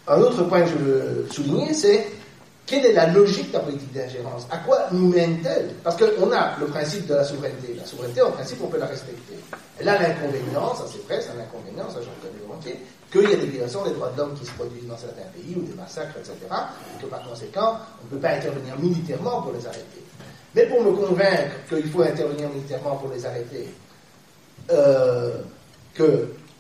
un autre point que je veux souligner, c'est quelle est la logique de la politique d'ingérence? À quoi nous mène-t-elle? Parce qu'on a le principe de la souveraineté. La souveraineté, en principe, on peut la respecter. Elle a l'inconvénient, ça c'est vrai, c'est un inconvénient, ça j'en connais volontiers, qu'il y a des violations des droits de l'homme qui se produisent dans certains pays, ou des massacres, etc., et que par conséquent, on ne peut pas intervenir militairement pour les arrêter. Mais pour me convaincre qu'il faut intervenir militairement pour les arrêter,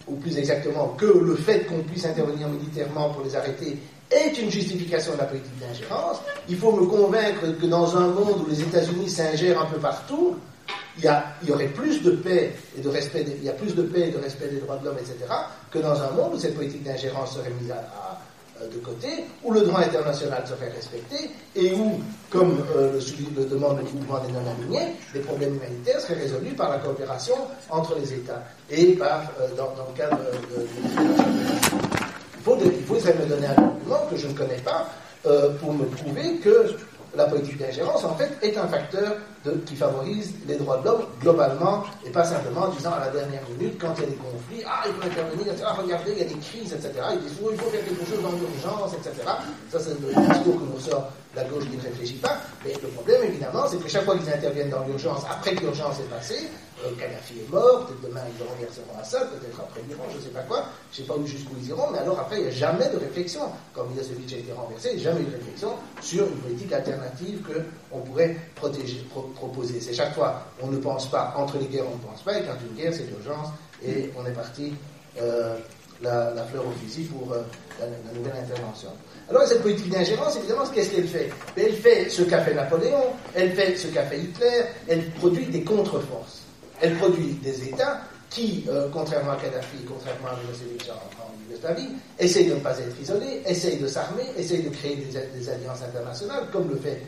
ou plus exactement, que le fait qu'on puisse intervenir militairement pour les arrêter est une justification de la politique d'ingérence, il faut me convaincre que dans un monde où les États-Unis s'ingèrent un peu partout, il y aurait plus de paix et de respect, il y a plus de paix et de respect des droits de l'homme, etc., que dans un monde où cette politique d'ingérence serait mise de côté, où le droit international serait respecté, et où, comme le demande le mouvement des non-alignés, les problèmes humanitaires seraient résolus par la coopération entre les États, et dans le cadre il faudrait me donner un argument que je ne connais pas pour me prouver que la politique d'ingérence, en fait, est un facteur qui favorise les droits de l'homme globalement, et pas simplement en disant à la dernière minute, quand il y a des conflits, il faut intervenir, etc., regardez, il y a des crises, etc., il faut faire quelque chose dans l'urgence, etc. Ça, c'est le discours que nous sort la gauche qui ne réfléchit pas, mais le problème, évidemment, c'est que chaque fois qu'ils interviennent dans l'urgence, après que l'urgence est passée, Kadhafi est mort, peut-être demain ils renverseront Assad, peut-être après l'Iran, je ne sais pas quoi, je ne sais pas jusqu'où ils iront, mais alors après, il n'y a jamais de réflexion. Quand Milosevic a été renversé, il n'y a jamais eu de réflexion sur une politique alternative qu'on pourrait proposer. C'est chaque fois, on ne pense pas, entre les guerres, on ne pense pas, et quand une guerre, c'est l'urgence, et on est parti la fleur au fusil pour la nouvelle intervention. Alors, cette politique d'ingérence, évidemment, qu'est-ce qu'elle fait? Elle fait ce qu'a fait Napoléon, elle fait ce qu'a fait Hitler, elle produit des contre-forces. Elle produit des États qui, contrairement à Kadhafi, contrairement à Milosevic en Yougoslavie, essayent de ne pas être isolés, essayent de s'armer, essayent de créer des alliances internationales, comme le fait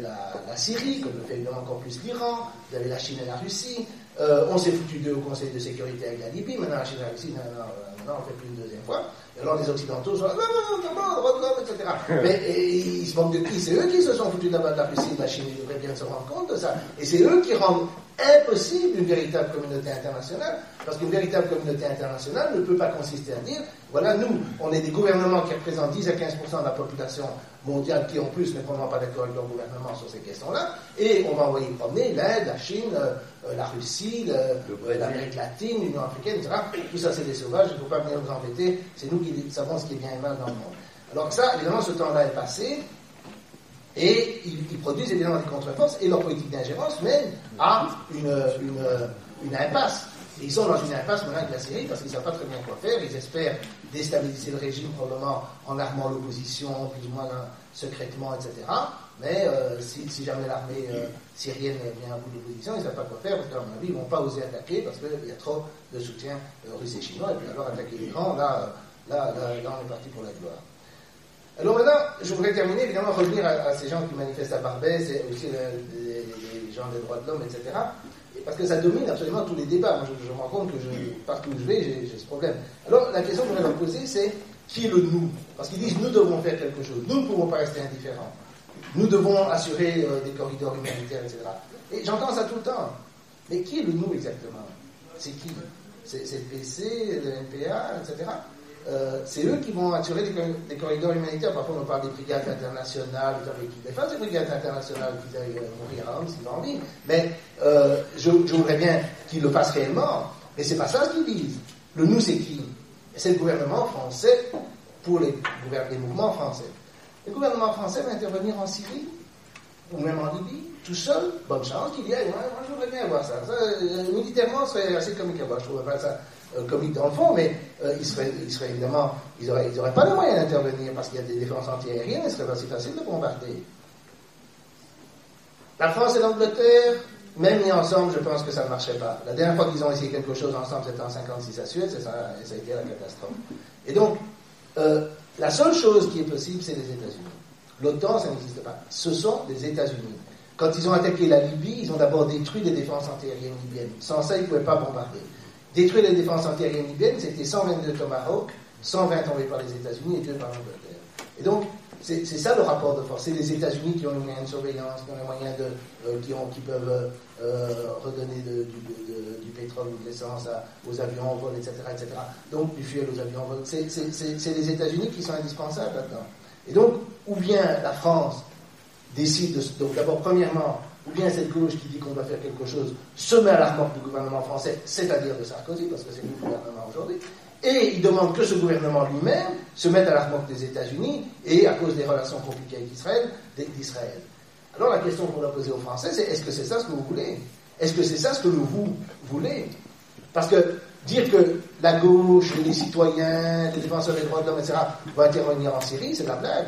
la Syrie, comme le fait évidemment encore plus l'Iran, vous avez la Chine et la Russie, on s'est foutu d'eux au Conseil de sécurité avec la Libye, maintenant la Chine et la Russie, maintenant on fait plus une deuxième fois, et alors les Occidentaux sont là, non, droit de l'homme, etc. Mais ils se moquent de qui? C'est eux qui se sont foutus de la Russie et de la Chine, ils devraient bien se rendre compte de ça, et c'est eux qui rendent impossible une véritable communauté internationale, parce qu'une véritable communauté internationale ne peut pas consister à dire, voilà, nous, on est des gouvernements qui représentent 10 à 15% de la population mondiale, qui en plus n'est probablement pas d'accord avec leur gouvernement sur ces questions-là, et on va envoyer promener l'Inde, la Chine, la Russie, l'Amérique latine, l'Union africaine, etc. Tout ça, c'est des sauvages, il ne faut pas venir nous embêter, c'est nous qui savons ce qui est bien et mal dans le monde. Alors ça, évidemment, ce temps-là est passé, et ils produisent évidemment des contre-forces, et leur politique d'ingérence mène à une impasse. Et ils sont dans une impasse maintenant avec la Syrie parce qu'ils ne savent pas très bien quoi faire. Ils espèrent déstabiliser le régime probablement en armant l'opposition, plus ou moins secrètement, etc. Mais si jamais l'armée syrienne vient à bout de l'opposition, ils ne savent pas quoi faire parce qu'à mon avis, ils ne vont pas oser attaquer parce qu'il y a trop de soutien russe et chinois. Et puis alors attaquer l'Iran, là on est parti pour la gloire. Alors maintenant, je voudrais terminer, évidemment, revenir à ces gens qui manifestent à Barbès, et aussi les gens des droits de l'homme, etc. Parce que ça domine absolument tous les débats. Moi, je me rends compte que partout où je vais, j'ai ce problème. Alors, la question que je voudrais leur poser, c'est qui est le nous? Parce qu'ils disent, nous devons faire quelque chose. Nous ne pouvons pas rester indifférents. Nous devons assurer des corridors humanitaires, etc. Et j'entends ça tout le temps. Mais qui est le nous exactement? C'est qui? C'est le PC, le NPA, etc. C'est eux qui vont assurer des corridors humanitaires. Parfois, on parle des brigades internationales, qui défendent ces brigades internationales, qui aillent mourir à Homme s'ils ont envie. Mais je voudrais bien qu'ils le fassent réellement. Mais c'est pas ça ce qu'ils disent. Le nous, c'est qui? C'est le gouvernement français pour les mouvements français. Le gouvernement français va intervenir en Syrie, ou même en Libye, tout seul. Bonne chance qu'il y ait. Moi, je voudrais bien voir ça. Militairement, ce serait assez comique à voir. Je trouve pas ça comique dans le fond, mais ils seraient évidemment, ils n'auraient pas les moyens d'intervenir parce qu'il y a des défenses antiaériennes, et ce serait pas si facile de bombarder. La France et l'Angleterre, même mis ensemble, je pense que ça ne marchait pas. La dernière fois qu'ils ont essayé quelque chose ensemble, c'était en 1956 à Suez, et ça a été la catastrophe. Et donc, la seule chose qui est possible, c'est les États-Unis. L'OTAN, ça n'existe pas. Ce sont les États-Unis. Quand ils ont attaqué la Libye, ils ont d'abord détruit les défenses antiaériennes libyennes. Sans ça, ils ne pouvaient pas bombarder. Détruire les défenses antiaériennes libyennes, c'était 122 Tomahawk, 120 tombés par les États-Unis et 2 par l'Angleterre. Et donc, c'est ça le rapport de force. C'est les États-Unis qui ont les moyens de surveillance, qui ont les moyens qui peuvent redonner du pétrole ou de l'essence aux avions en vol, etc., etc. Donc du fuel aux avions en vol. C'est les États-Unis qui sont indispensables là-dedans. Et donc, ou bien la France décide donc d'abord, premièrement, ou bien cette gauche qui dit qu'on doit faire quelque chose se met à la remorque du gouvernement français, c'est-à-dire de Sarkozy, parce que c'est le gouvernement aujourd'hui, et il demande que ce gouvernement lui-même se mette à la remorque des États-Unis et à cause des relations compliquées avec d'Israël. Alors la question qu'on doit poser aux Français, c'est est-ce que c'est ça ce que vous voulez? Est-ce que c'est ça ce que vous voulez? Parce que dire que la gauche, les citoyens, les défenseurs des droits de l'homme, etc., vont intervenir en Syrie, c'est de la blague.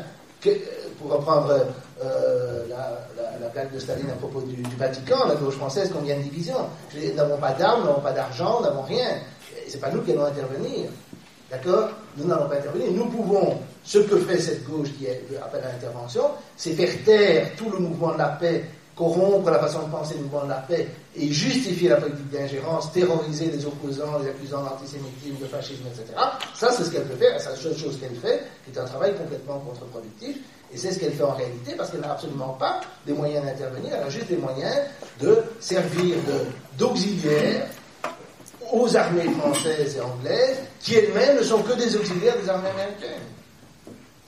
Pour reprendre la blague de Staline à propos du Vatican, la gauche française, combien de divisions? Nous n'avons pas d'armes, nous n'avons pas d'argent, nous n'avons rien. C'est pas nous qui allons intervenir. D'accord? Nous n'allons pas intervenir. Nous pouvons, ce que fait cette gauche qui appelle à l'intervention, c'est faire taire tout le mouvement de la paix, corrompre la façon de penser du mouvement de la paix et justifier la politique d'ingérence, terroriser les opposants, les accusant d'antisémitisme, de fascisme, etc. Ça, c'est ce qu'elle peut faire, c'est la seule chose qu'elle fait, qui est un travail complètement contre-productif, et c'est ce qu'elle fait en réalité, parce qu'elle n'a absolument pas les moyens d'intervenir, elle a juste les moyens de servir d'auxiliaire aux armées françaises et anglaises, qui elles-mêmes ne sont que des auxiliaires des armées américaines.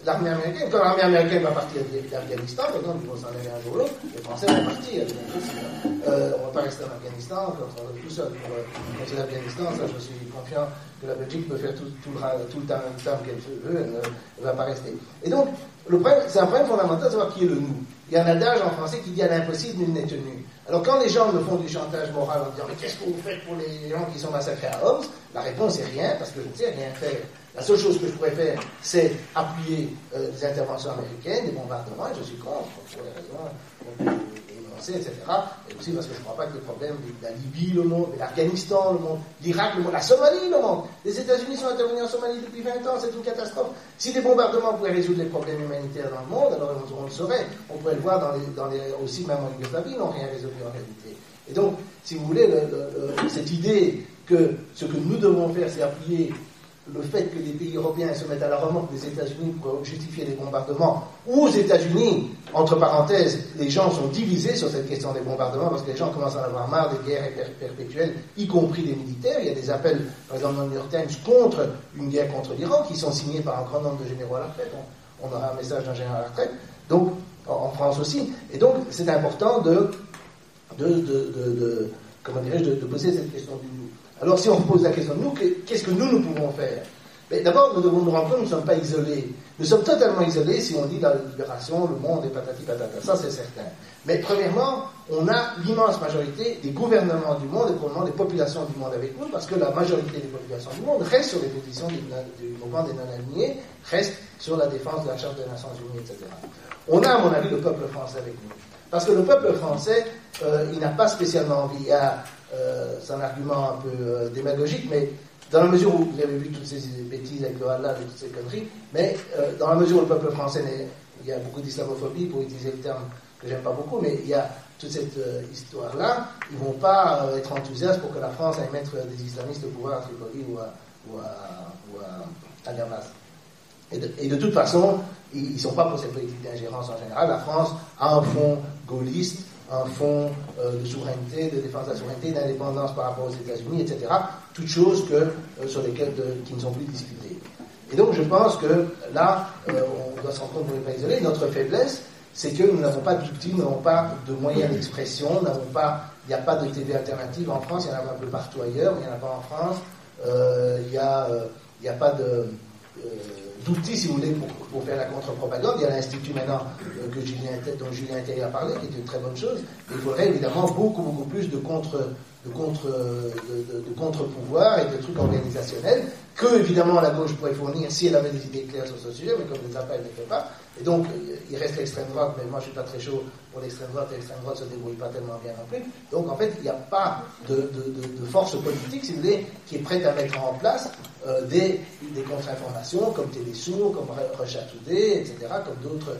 L'armée américaine, quand l'armée américaine va partir d'Afghanistan, par exemple, ils vont s'en aller un jour ou l'autre, les Français vont partir. On ne va pas rester en Afghanistan, on va tout seul. Pour l'Afghanistan, ça, je suis confiant que la Belgique peut faire tout le temps qu'elle veut, elle ne va pas rester. Et donc, c'est un problème fondamental de savoir qui est le nous. Il y a un adage en français qui dit à l'impossible, nul n'est tenu. Alors quand les gens me font du chantage moral en disant mais qu'est-ce que vous faites pour les gens qui sont massacrés à Homs, la réponse est rien, parce que je ne sais rien faire. La seule chose que je pourrais faire, c'est appuyer les interventions américaines, des bombardements, et je suis contre, pour les raisons énoncées, etc. Et aussi parce que je ne crois pas que le problème de la Libye, le monde, de l'Afghanistan, le monde, l'Irak, le monde, la Somalie, le monde. Les États-Unis sont intervenus en Somalie depuis 20 ans, c'est une catastrophe. Si des bombardements pouvaient résoudre les problèmes humanitaires dans le monde, alors on le saurait. On pourrait le voir aussi même en Yougoslavie, ils n'ont rien résolu en réalité. Et donc, si vous voulez, cette idée que ce que nous devons faire, c'est appuyer le fait que les pays européens se mettent à la remorque des États-Unis pour justifier les bombardements, ou aux États-Unis, entre parenthèses, les gens sont divisés sur cette question des bombardements parce que les gens commencent à en avoir marre des guerres perpétuelles, y compris des militaires. Il y a des appels, par exemple dans le New York Times, contre une guerre contre l'Iran qui sont signés par un grand nombre de généraux à la retraite. On aura un message d'un général à la retraite, donc en France aussi. Et donc c'est important de poser cette question du nous. Alors, si on pose la question de nous, qu'est-ce que nous pouvons faire? Mais d'abord, nous devons nous rendre compte que nous ne sommes pas isolés. Nous sommes totalement isolés si on dit la libération, le monde et patati patata. Ça, c'est certain. Mais premièrement, on a l'immense majorité des gouvernements du monde et probablement des populations du monde avec nous, parce que la majorité des populations du monde reste sur les positions du mouvement des non-alignés, reste sur la défense de la Charte des Nations Unies, etc. On a, à mon avis, le peuple français avec nous. Parce que le peuple français, il n'a pas spécialement envie. C'est un argument un peu démagogique, mais dans la mesure où vous avez vu toutes ces bêtises avec le halal et toutes ces conneries, mais dans la mesure où le peuple français, il y a beaucoup d'islamophobie, pour utiliser le terme que j'aime pas beaucoup, mais il y a toute cette histoire-là, ils vont pas être enthousiastes pour que la France aille mettre des islamistes au pouvoir à Tripoli ou à Damas. Et de toute façon, ils ne sont pas pour cette politique d'ingérence en général. La France a un fond gaulliste, un fond de souveraineté, de défense de la souveraineté, d'indépendance par rapport aux États-Unis, etc. Toutes choses sur lesquelles qui ne sont plus discutées. Et donc je pense que là, on doit se rendre compte qu'on n'est pas isolé. Notre faiblesse, c'est que nous n'avons pas d'outils, nous n'avons pas de moyens d'expression, il n'y a pas de TV alternative en France, il y en a un peu partout ailleurs, mais il n'y en a pas en France. Il n'y a pas d'outils, si vous voulez, pour faire la contre-propagande. Il y a l'Institut maintenant dont Julien Tay a parlé, qui est une très bonne chose. Mais il faudrait évidemment beaucoup plus de contre-pouvoir et de trucs organisationnels que, évidemment, la gauche pourrait fournir si elle avait des idées claires sur ce sujet, mais comme elle ne les a pas, elle ne les fait pas. Et donc, il reste l'extrême droite, mais moi je ne suis pas très chaud pour l'extrême droite, et l'extrême droite ne se débrouille pas tellement bien non plus. Donc, en fait, il n'y a pas de force politique, si vous voulez, qui est prête à mettre en place des contre-informations comme Télésourd, comme Russia Today, etc., comme d'autres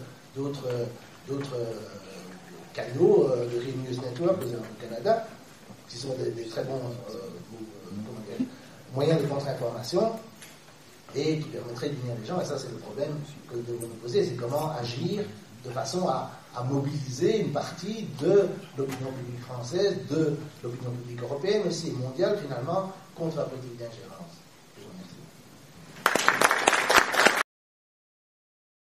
canaux de Real News Network au Canada, qui sont des très bons moyens de contre-information. et qui permettrait d'unir les gens. Et ça, c'est le problème que nous devons nous poser, c'est comment agir de façon à mobiliser une partie de l'opinion publique française, de l'opinion publique européenne, mais aussi mondiale, finalement, contre la politique d'ingérence.